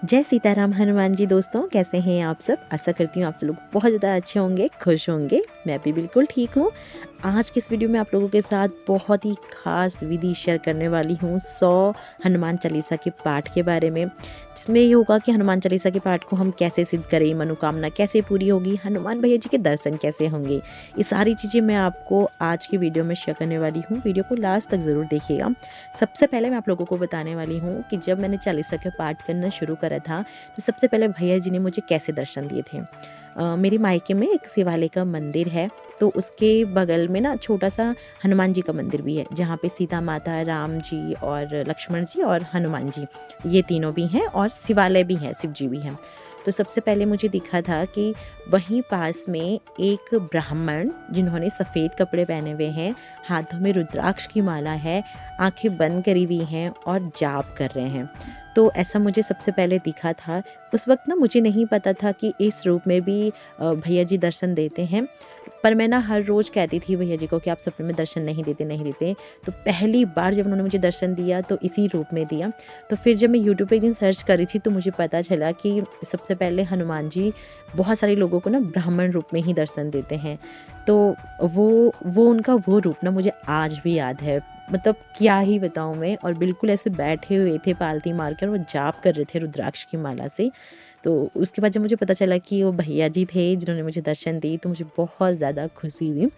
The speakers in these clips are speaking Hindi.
जय सीताराम हनुमान जी। दोस्तों कैसे हैं आप सब। आशा करती हूँ आप सब लोग बहुत ज़्यादा अच्छे होंगे, खुश होंगे। मैं भी बिल्कुल ठीक हूँ। आज के इस वीडियो में आप लोगों के साथ बहुत ही खास विधि शेयर करने वाली हूँ 100 हनुमान चालीसा के पाठ के बारे में, जिसमें ये होगा कि हनुमान चालीसा के पाठ को हम कैसे सिद्ध करें, मनोकामना कैसे पूरी होगी, हनुमान भैया जी के दर्शन कैसे होंगे। ये सारी चीज़ें मैं आपको आज की वीडियो में शेयर करने वाली हूँ। वीडियो को लास्ट तक ज़रूर देखिएगा। सबसे पहले मैं आप लोगों को बताने वाली हूँ कि जब मैंने चालीसा के पाठ करना शुरू करा था तो सबसे पहले भैया जी ने मुझे कैसे दर्शन दिए थे। मेरे मायके में एक शिवालय का मंदिर है, तो उसके बगल में ना छोटा सा हनुमान जी का मंदिर भी है, जहाँ पे सीता माता, राम जी और लक्ष्मण जी और हनुमान जी ये तीनों भी हैं, और शिवालय भी है, शिव जी भी हैं। तो सबसे पहले मुझे दिखा था कि वहीं पास में एक ब्राह्मण जिन्होंने सफ़ेद कपड़े पहने हुए हैं, हाथों में रुद्राक्ष की माला है, आंखें बंद करी हुई हैं और जाप कर रहे हैं। तो ऐसा मुझे सबसे पहले दिखा था। उस वक्त ना मुझे नहीं पता था कि इस रूप में भी भैया जी दर्शन देते हैं, पर मैं ना हर रोज़ कहती थी भैया जी को कि आप सपने में दर्शन नहीं देते। तो पहली बार जब उन्होंने मुझे दर्शन दिया तो इसी रूप में दिया। तो फिर जब मैं यूट्यूब पे एक दिन सर्च करी थी तो मुझे पता चला कि सबसे पहले हनुमान जी बहुत सारे लोगों को ना ब्राह्मण रूप में ही दर्शन देते हैं। तो वो उनका वो रूप ना मुझे आज भी याद है। मतलब क्या ही बताऊँ मैं। और बिल्कुल ऐसे बैठे हुए थे पालती मारकर, वो जाप कर रहे थे रुद्राक्ष की माला से। तो उसके बाद जब मुझे पता चला कि वो भैया जी थे जिन्होंने मुझे दर्शन दी, तो मुझे बहुत ज़्यादा खुशी हुई।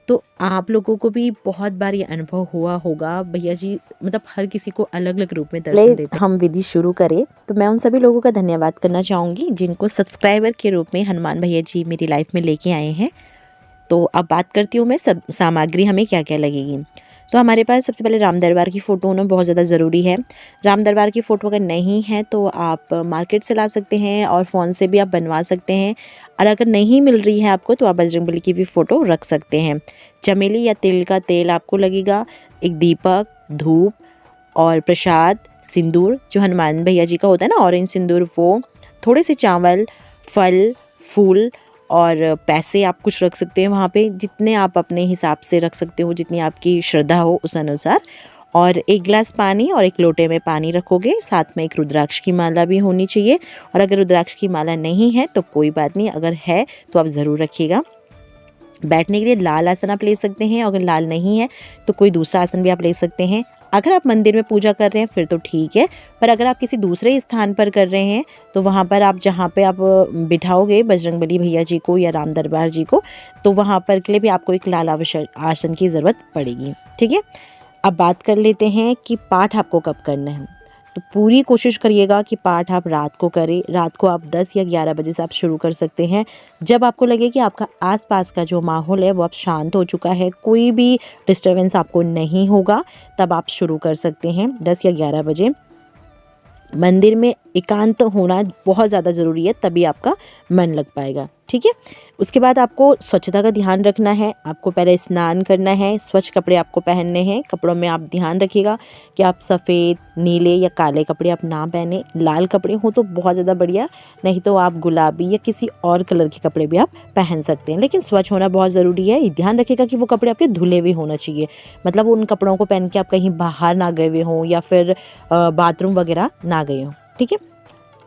तो आप लोगों को भी बहुत बार ये अनुभव हुआ होगा। भैया जी मतलब हर किसी को अलग अलग रूप में दर्शन देते हैं। हम विधि शुरू करें तो मैं उन सभी लोगों का धन्यवाद करना चाहूँगी जिनको सब्सक्राइबर के रूप में हनुमान भैया जी मेरी लाइफ में लेके आए हैं। तो अब बात करती हूँ मैं सब सामग्री हमें क्या क्या लगेगी। तो हमारे पास सबसे पहले राम दरबार की फ़ोटो होना बहुत ज़्यादा ज़रूरी है। राम दरबार की फ़ोटो अगर नहीं है तो आप मार्केट से ला सकते हैं और फ़ोन से भी आप बनवा सकते हैं। और अगर नहीं मिल रही है आपको तो आप बजरंगबली की भी फ़ोटो रख सकते हैं। चमेली या तिल का तेल आपको लगेगा, एक दीपक, धूप और प्रसाद, सिंदूर जो हनुमान भैया जी का होता है ना ऑरेंज सिंदूर, वो, थोड़े से चावल, फल, फूल और पैसे आप कुछ रख सकते हैं वहाँ पे, जितने आप अपने हिसाब से रख सकते हो, जितनी आपकी श्रद्धा हो उस अनुसार। और एक गिलास पानी और एक लोटे में पानी रखोगे, साथ में एक रुद्राक्ष की माला भी होनी चाहिए। और अगर रुद्राक्ष की माला नहीं है तो कोई बात नहीं, अगर है तो आप ज़रूर रखिएगा। बैठने के लिए लाल आसन आप ले सकते हैं, अगर लाल नहीं है तो कोई दूसरा आसन भी आप ले सकते हैं। अगर आप मंदिर में पूजा कर रहे हैं फिर तो ठीक है, पर अगर आप किसी दूसरे स्थान पर कर रहे हैं तो वहाँ पर आप जहाँ पे आप बिठाओगे बजरंगबली भैया जी को या राम दरबार जी को, तो वहाँ पर के लिए भी आपको एक लाल आसन की ज़रूरत पड़ेगी। ठीक है, अब बात कर लेते हैं कि पाठ आपको कब करना है। तो पूरी कोशिश करिएगा कि पाठ आप रात को करें। रात को आप 10 या 11 बजे से आप शुरू कर सकते हैं। जब आपको लगे कि आपका आसपास का जो माहौल है वो अब शांत हो चुका है, कोई भी डिस्टर्बेंस आपको नहीं होगा, तब आप शुरू कर सकते हैं 10 या 11 बजे। मंदिर में एकांत होना बहुत ज़्यादा ज़रूरी है, तभी आपका मन लग पाएगा। ठीक है, उसके बाद आपको स्वच्छता का ध्यान रखना है। आपको पहले स्नान करना है, स्वच्छ कपड़े आपको पहनने हैं। कपड़ों में आप ध्यान रखिएगा कि आप सफ़ेद, नीले या काले कपड़े आप ना पहने। लाल कपड़े हो तो बहुत ज़्यादा बढ़िया, नहीं तो आप गुलाबी या किसी और कलर के कपड़े भी आप पहन सकते हैं, लेकिन स्वच्छ होना बहुत ज़रूरी है। ध्यान रखिएगा कि वो कपड़े आपके धुले हुए होना चाहिए, मतलब उन कपड़ों को पहन के आप कहीं बाहर ना गए हुए हों या फिर बाथरूम वगैरह ना गए हों। ठीक है,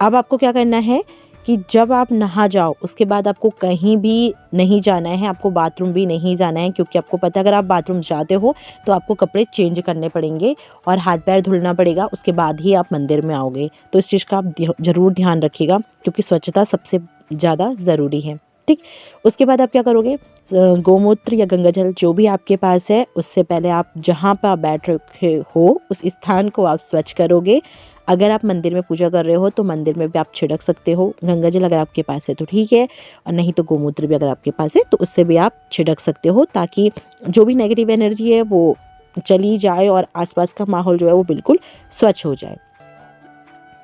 अब आपको क्या करना है कि जब आप नहा जाओ उसके बाद आपको कहीं भी नहीं जाना है, आपको बाथरूम भी नहीं जाना है, क्योंकि आपको पता है अगर आप बाथरूम जाते हो तो आपको कपड़े चेंज करने पड़ेंगे और हाथ पैर धुलना पड़ेगा, उसके बाद ही आप मंदिर में आओगे। तो इस चीज़ का आप ज़रूर ध्यान रखिएगा, क्योंकि स्वच्छता सबसे ज़्यादा ज़रूरी है। ठीक, उसके बाद आप क्या करोगे, गोमूत्र या गंगाजल जो भी आपके पास है, उससे पहले आप जहाँ पर आप बैठ रखे हो उस स्थान को आप स्वच्छ करोगे। अगर आप मंदिर में पूजा कर रहे हो तो मंदिर में भी आप छिड़क सकते हो। गंगाजल अगर आपके पास है तो ठीक है, और नहीं तो गोमूत्र भी अगर आपके पास है तो उससे भी आप छिड़क सकते हो, ताकि जो भी नेगेटिव एनर्जी है वो चली जाए और आसपास का माहौल जो है वो बिल्कुल स्वच्छ हो जाए।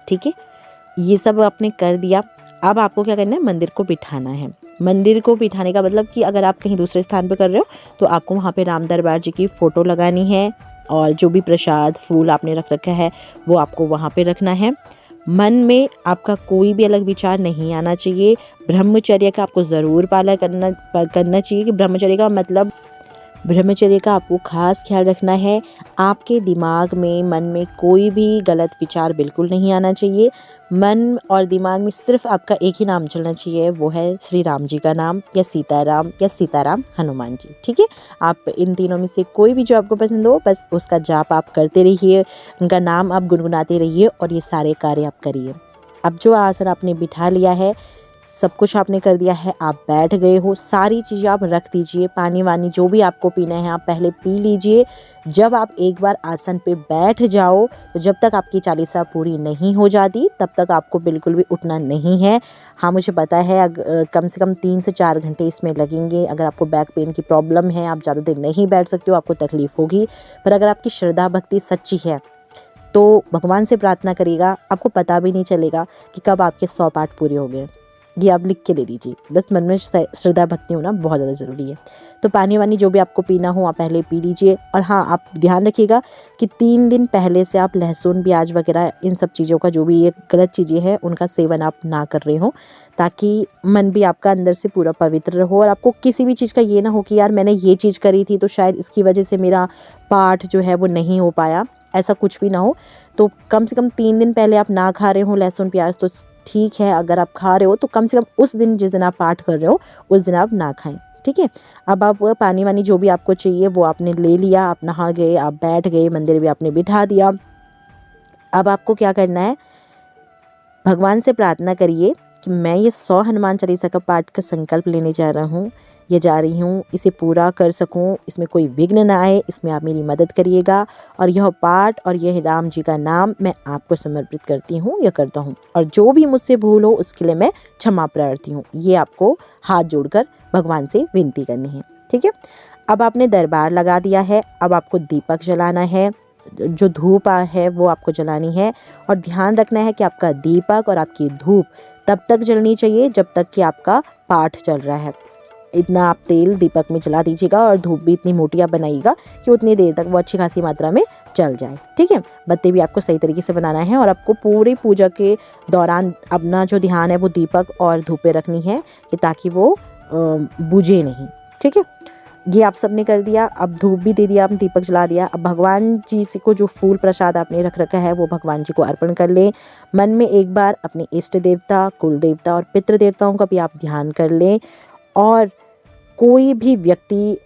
ठीक है, ये सब आपने कर दिया। अब आपको क्या करना है, मंदिर को बिठाना है। मंदिर को बिठाने का मतलब कि अगर आप कहीं दूसरे स्थान पर कर रहे हो तो आपको वहाँ पे राम दरबार जी की फ़ोटो लगानी है, और जो भी प्रसाद फूल आपने रख रखा है वो आपको वहाँ पे रखना है। मन में आपका कोई भी अलग विचार नहीं आना चाहिए। ब्रह्मचर्य का आपको ज़रूर पालन करना चाहिए। कि ब्रह्मचर्य का मतलब ब्रह्मचर्य का आपको खास ख्याल रखना है। आपके दिमाग में, मन में कोई भी गलत विचार बिल्कुल नहीं आना चाहिए। मन और दिमाग में सिर्फ आपका एक ही नाम चलना चाहिए, वो है श्री राम जी का नाम या सीताराम हनुमान जी। ठीक है, आप इन तीनों में से कोई भी जो आपको पसंद हो, बस उसका जाप आप करते रहिए, उनका नाम आप गुनगुनाते रहिए और ये सारे कार्य आप करिए। अब जो आसन आपने बिठा लिया है, सब कुछ आपने कर दिया है, आप बैठ गए हो, सारी चीज़ें आप रख दीजिए। पानी वानी जो भी आपको पीना है आप पहले पी लीजिए। जब आप एक बार आसन पे बैठ जाओ तो जब तक आपकी चालीसा पूरी नहीं हो जाती तब तक आपको बिल्कुल भी उठना नहीं है। हाँ, मुझे पता है कम से कम 3 से 4 घंटे इसमें लगेंगे। अगर आपको बैक पेन की प्रॉब्लम है, आप ज़्यादा देर नहीं बैठ सकते हो, आपको तकलीफ़ होगी। पर अगर आपकी श्रद्धा भक्ति सच्ची है तो भगवान से प्रार्थना करिएगा, आपको पता भी नहीं चलेगा कि कब आपके 100 पाठ पूरे हो गए। ये आप लिख के ले लीजिए, बस मन में श्रद्धा भक्ति होना बहुत ज़्यादा ज़रूरी है। तो पानी वानी जो भी आपको पीना हो आप पहले पी लीजिए। और हाँ, आप ध्यान रखिएगा कि 3 दिन पहले से आप लहसुन, प्याज वगैरह इन सब चीज़ों का, जो भी ये गलत चीज़ें हैं, उनका सेवन आप ना कर रहे हो, ताकि मन भी आपका अंदर से पूरा पवित्र रहो और आपको किसी भी चीज़ का ये ना हो कि यार मैंने ये चीज़ करी थी तो शायद इसकी वजह से मेरा पाठ जो है वो नहीं हो पाया, ऐसा कुछ भी ना हो। तो कम से कम 3 दिन पहले आप ना खा रहे हो लहसुन प्याज तो ठीक है, अगर आप खा रहे हो तो कम से कम उस दिन जिस दिन आप पाठ कर रहे हो उस दिन आप ना खाएं। ठीक है, अब आप पानी वानी जो भी आपको चाहिए वो आपने ले लिया, आप नहा गए, आप बैठ गए, मंदिर भी आपने बिठा दिया। अब आपको क्या करना है, भगवान से प्रार्थना करिए कि मैं ये 100 हनुमान चालीसा का पाठ का संकल्प लेने जा रही हूँ, इसे पूरा कर सकूँ, इसमें कोई विघ्न ना आए, इसमें आप मेरी मदद करिएगा। और यह पाठ और यह राम जी का नाम मैं आपको समर्पित करती हूँ या करता हूँ, और जो भी मुझसे भूल हो उसके लिए मैं क्षमा प्रार्थी हूँ। ये आपको हाथ जोड़कर भगवान से विनती करनी है। ठीक है, अब आपने दरबार लगा दिया है, अब आपको दीपक जलाना है, जो धूप है वो आपको जलानी है। और ध्यान रखना है कि आपका दीपक और आपकी धूप तब तक जलनी चाहिए जब तक कि आपका पाठ चल रहा है। इतना आप तेल दीपक में जला दीजिएगा और धूप भी इतनी मोटी आप बनाइएगा कि उतनी देर तक वो अच्छी खासी मात्रा में जल जाए। ठीक है, बत्ती भी आपको सही तरीके से बनाना है और आपको पूरी पूजा के दौरान अपना जो ध्यान है वो दीपक और धूप पे रखनी है कि ताकि वो बुझे नहीं। ठीक है, ये आप सबने कर दिया। अब धूप भी दे दिया, आपने दीपक जला दिया। अब भगवान जी से को जो फूल प्रसाद आपने रख रखा है वो भगवान जी को अर्पण कर लें। मन में एक बार अपने इष्ट देवता, कुल देवता और पितृ देवताओं का भी आप ध्यान कर लें। और कोई भी व्यक्ति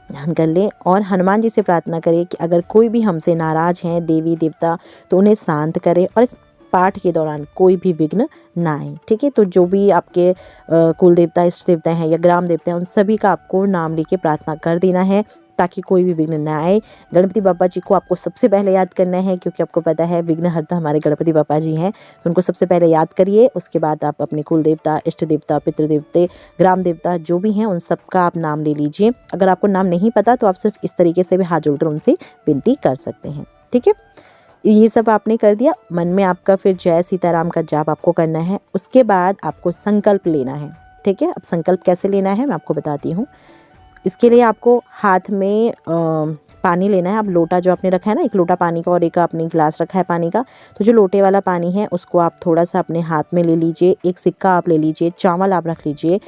ध्यान कर लें और हनुमान जी से प्रार्थना करें कि अगर कोई भी हमसे नाराज़ हैं देवी देवता तो उन्हें शांत करें और इस पाठ के दौरान कोई भी विघ्न ना आए। ठीक है, तो जो भी आपके कुल देवता, इष्ट देवता हैं या ग्राम देवता हैं, उन सभी का आपको नाम लेके प्रार्थना कर देना है ताकि कोई भी विघ्न ना आए। गणपति बाबा जी को आपको सबसे पहले याद करना है, क्योंकि आपको पता है विघ्नहर्ता हमारे गणपति बाबा जी हैं, तो उनको सबसे पहले याद करिए। उसके बाद आप अपने कुल देवता, इष्ट देवता, पितृ देवते, ग्राम देवता जो भी हैं उन सब का आप नाम ले लीजिए। अगर आपको नाम नहीं पता तो आप सिर्फ इस तरीके से भी हाथ जोड़कर उनसे विनती कर सकते हैं। ठीक है, ये सब आपने कर दिया। मन में आपका फिर जय सीताराम का जाप आपको करना है। उसके बाद आपको संकल्प लेना है। ठीक है, अब संकल्प कैसे लेना है मैं आपको बताती हूँ। इसके लिए आपको हाथ में पानी लेना है। अब लोटा जो आपने रखा है ना, एक लोटा पानी का और एक आपने गिलास रखा है पानी का, तो जो लोटे वाला पानी है उसको आप थोड़ा सा अपने हाथ में ले लीजिए। एक सिक्का आप ले लीजिए, चावल आप रख लीजिए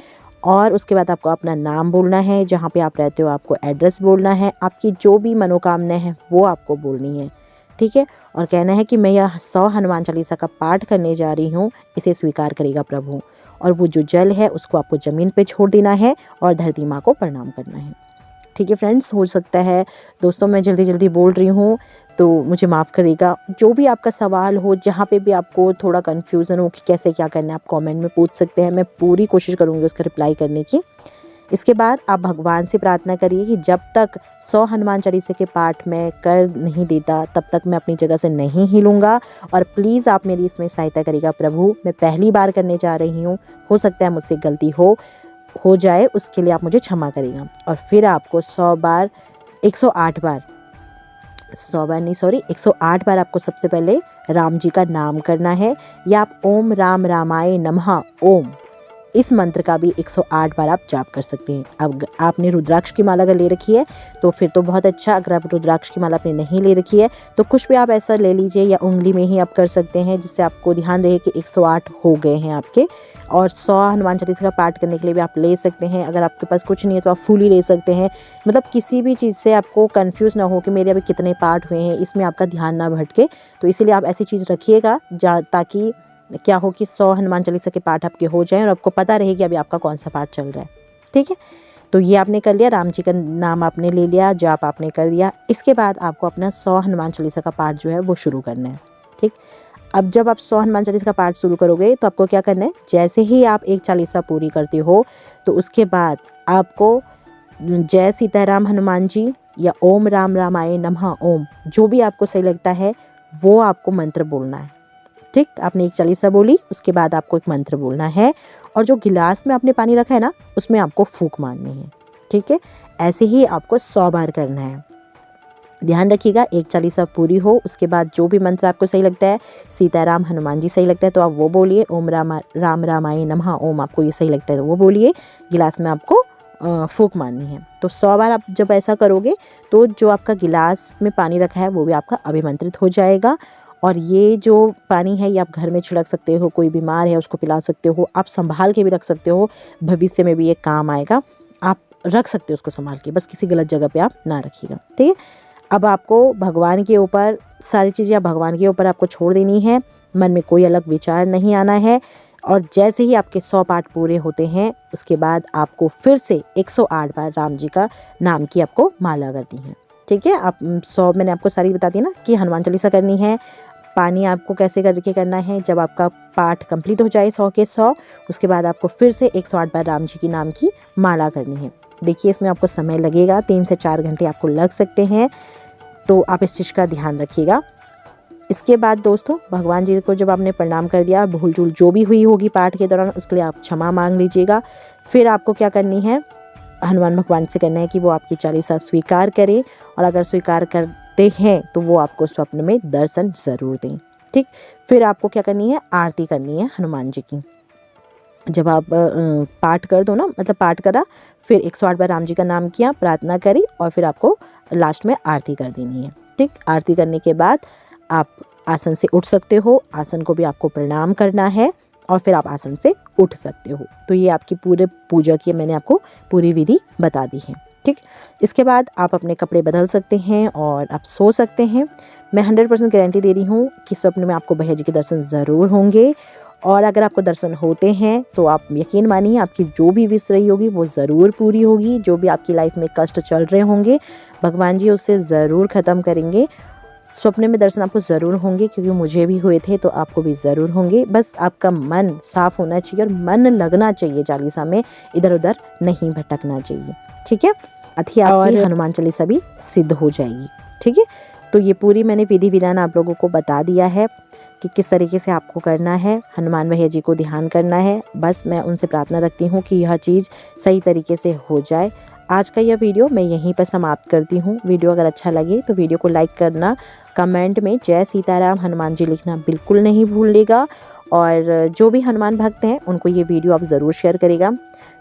और उसके बाद आपको अपना नाम बोलना है, जहाँ पे आप रहते हो आपको एड्रेस बोलना है, आपकी जो भी मनोकामना है वो आपको बोलनी है। ठीक है, और कहना है कि मैं यह 100 हनुमान चालीसा का पाठ करने जा रही हूँ, इसे स्वीकार करेगा प्रभु। और वो जो जल है उसको आपको ज़मीन पे छोड़ देना है और धरती माँ को प्रणाम करना है। ठीक है फ्रेंड्स, हो सकता है दोस्तों मैं जल्दी बोल रही हूँ तो मुझे माफ़ करिएगा। जो भी आपका सवाल हो, जहाँ पे भी आपको थोड़ा कन्फ्यूज़न हो कि कैसे क्या करना है, आप कमेंट में पूछ सकते हैं। मैं पूरी कोशिश करूँगी उसका रिप्लाई करने की। इसके बाद आप भगवान से प्रार्थना करिए कि जब तक 100 हनुमान चालीसा के पाठ में कर नहीं देता तब तक मैं अपनी जगह से नहीं हिलूँगा। और प्लीज़ आप मेरी इसमें सहायता करिएगा प्रभु, मैं पहली बार करने जा रही हूँ, हो सकता है मुझसे गलती हो जाए, उसके लिए आप मुझे क्षमा करिएगा। और फिर आपको 108 बार आपको सबसे पहले राम जी का नाम करना है। या आप ओम राम रामाय नमः ओम इस मंत्र का भी 108 बार आप जाप कर सकते हैं। अब आपने रुद्राक्ष की माला अगर ले रखी है तो फिर तो बहुत अच्छा। अगर आप रुद्राक्ष की माला आपने नहीं ले रखी है तो कुछ भी आप ऐसा ले लीजिए या उंगली में ही आप कर सकते हैं, जिससे आपको ध्यान रहे कि 108 हो गए हैं आपके। और 100 हनुमान चालीसा का पाठ करने के लिए भी आप ले सकते हैं। अगर आपके पास कुछ नहीं है तो आप फूल ही ले सकते हैं। मतलब किसी भी चीज़ से आपको कंफ्यूज ना हो कि मेरे अभी कितने पाठ हुए हैं, इसमें आपका ध्यान ना भटके। तो इसीलिए आप ऐसी चीज़ रखिएगा ताकि क्या हो कि 100 हनुमान चालीसा के पाठ आपके हो जाएं और आपको पता रहे कि अभी आपका कौन सा पाठ चल रहा है। ठीक है, तो ये आपने कर लिया, राम जी का नाम आपने ले लिया, जाप आपने कर दिया। इसके बाद आपको अपना 100 हनुमान चालीसा का पाठ जो है वो शुरू करना है। ठीक, अब जब आप 100 हनुमान चालीसा का पाठ शुरू करोगे तो आपको क्या करना है, जैसे ही आप एक चालीसा पूरी करते हो तो उसके बाद आपको जय सीताराम हनुमान जी या ओम राम रामाय नमः ओम, जो भी आपको सही लगता है वो आपको मंत्र बोलना है। ठीक, आपने एक चालीसा बोली, उसके बाद आपको एक मंत्र बोलना है और जो गिलास में आपने पानी रखा है ना उसमें आपको फूंक मारनी है। ठीक है, ऐसे ही आपको 100 बार करना है। ध्यान रखिएगा एक चालीसा पूरी हो, उसके बाद जो भी मंत्र आपको सही लगता है, सीताराम हनुमान जी सही लगता है तो आप वो बोलिए, ओम राम रामाय नमः ओम आपको ये सही लगता है तो वो बोलिए, गिलास में आपको फूंक मारनी है। तो 100 बार आप जब ऐसा करोगे तो जो आपका गिलास में पानी रखा है वो भी आपका अभिमंत्रित हो जाएगा। और ये जो पानी है ये आप घर में छिड़क सकते हो, कोई बीमार है उसको पिला सकते हो, आप संभाल के भी रख सकते हो, भविष्य में भी ये काम आएगा। आप रख सकते हो उसको संभाल के, बस किसी गलत जगह पे आप ना रखिएगा। ठीक है, अब आपको भगवान के ऊपर सारी चीज़ें भगवान के ऊपर आपको छोड़ देनी है, मन में कोई अलग विचार नहीं आना है। और जैसे ही आपके 100 पाठ पूरे होते हैं उसके बाद आपको फिर से 108 बार राम जी का नाम की आपको माला करनी है। ठीक है, आप 100 मैंने आपको सारी बता दी ना कि हनुमान चालीसा करनी है, पानी आपको कैसे करके करना है। जब आपका पाठ कंप्लीट हो जाए 100 के 100, उसके बाद आपको फिर से 108 बार राम जी की नाम की माला करनी है। देखिए इसमें आपको समय लगेगा, 3 से 4 घंटे आपको लग सकते हैं, तो आप इस चीज़ का ध्यान रखिएगा। इसके बाद दोस्तों भगवान जी को जब आपने प्रणाम कर दिया, भूल चूल जो भी हुई होगी पाठ के दौरान उसके लिए आप क्षमा मांग लीजिएगा। फिर आपको क्या करनी है, हनुमान भगवान से करना है कि वो आपकी चालीसा स्वीकार करें, और अगर स्वीकार करते हैं तो वो आपको स्वप्न में दर्शन ज़रूर दें। ठीक, फिर आपको क्या करनी है, आरती करनी है हनुमान जी की। जब आप पाठ कर दो ना, मतलब पाठ करा, फिर 108 बार राम जी का नाम किया, प्रार्थना करी और फिर आपको लास्ट में आरती कर देनी है। ठीक, आरती करने के बाद आप आसन से उठ सकते हो, आसन को भी आपको प्रणाम करना है और फिर आप आसन से उठ सकते हो। तो ये आपकी पूरे पूजा की मैंने आपको पूरी विधि बता दी है। ठीक, इसके बाद आप अपने कपड़े बदल सकते हैं और आप सो सकते हैं। मैं 100% गारंटी दे रही हूँ कि स्वप्न में आपको भैया जी के दर्शन ज़रूर होंगे, और अगर आपको दर्शन होते हैं तो आप यकीन मानिए आपकी जो भी विश रही होगी वो ज़रूर पूरी होगी। जो भी आपकी लाइफ में कष्ट चल रहे होंगे भगवान जी उससे ज़रूर ख़त्म करेंगे। स्वप्न में दर्शन आपको ज़रूर होंगे, क्योंकि मुझे भी हुए थे तो आपको भी ज़रूर होंगे। बस आपका मन साफ होना चाहिए और मन लगना चाहिए चालीसा में, इधर उधर नहीं भटकना चाहिए। ठीक है, अथी आपकी हनुमान चालीसा भी सिद्ध हो जाएगी। ठीक है, तो ये पूरी मैंने विधि विधान आप लोगों को बता दिया है कि किस तरीके से आपको करना है, हनुमान भैया जी को ध्यान करना है। बस मैं उनसे प्रार्थना रखती हूँ कि यह चीज़ सही तरीके से हो जाए। आज का यह वीडियो मैं यहीं पर समाप्त करती हूँ। वीडियो अगर अच्छा लगे तो वीडियो को लाइक करना, कमेंट में जय सीताराम हनुमान जी लिखना बिल्कुल नहीं भूलिएगा, और जो भी हनुमान भक्त हैं उनको ये वीडियो आप ज़रूर शेयर करेगा।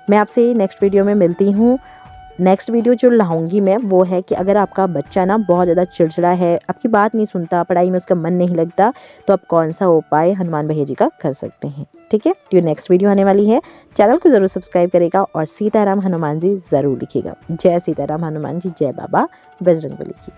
मैं आपसे नेक्स्ट वीडियो में मिलती हूँ। नेक्स्ट वीडियो जो लाऊंगी मैं वो है कि अगर आपका बच्चा ना बहुत ज़्यादा चिड़चिड़ा है, आपकी बात नहीं सुनता, पढ़ाई में उसका मन नहीं लगता, तो आप कौन सा उपाय हनुमान भैया जी का कर सकते हैं। ठीक है, तो नेक्स्ट वीडियो आने वाली है, चैनल को ज़रूर सब्सक्राइब करेगा और सीताराम हनुमान जी ज़रूर लिखिएगा। जय सीताराम हनुमान जी, जय बाबा बजरंगबली की।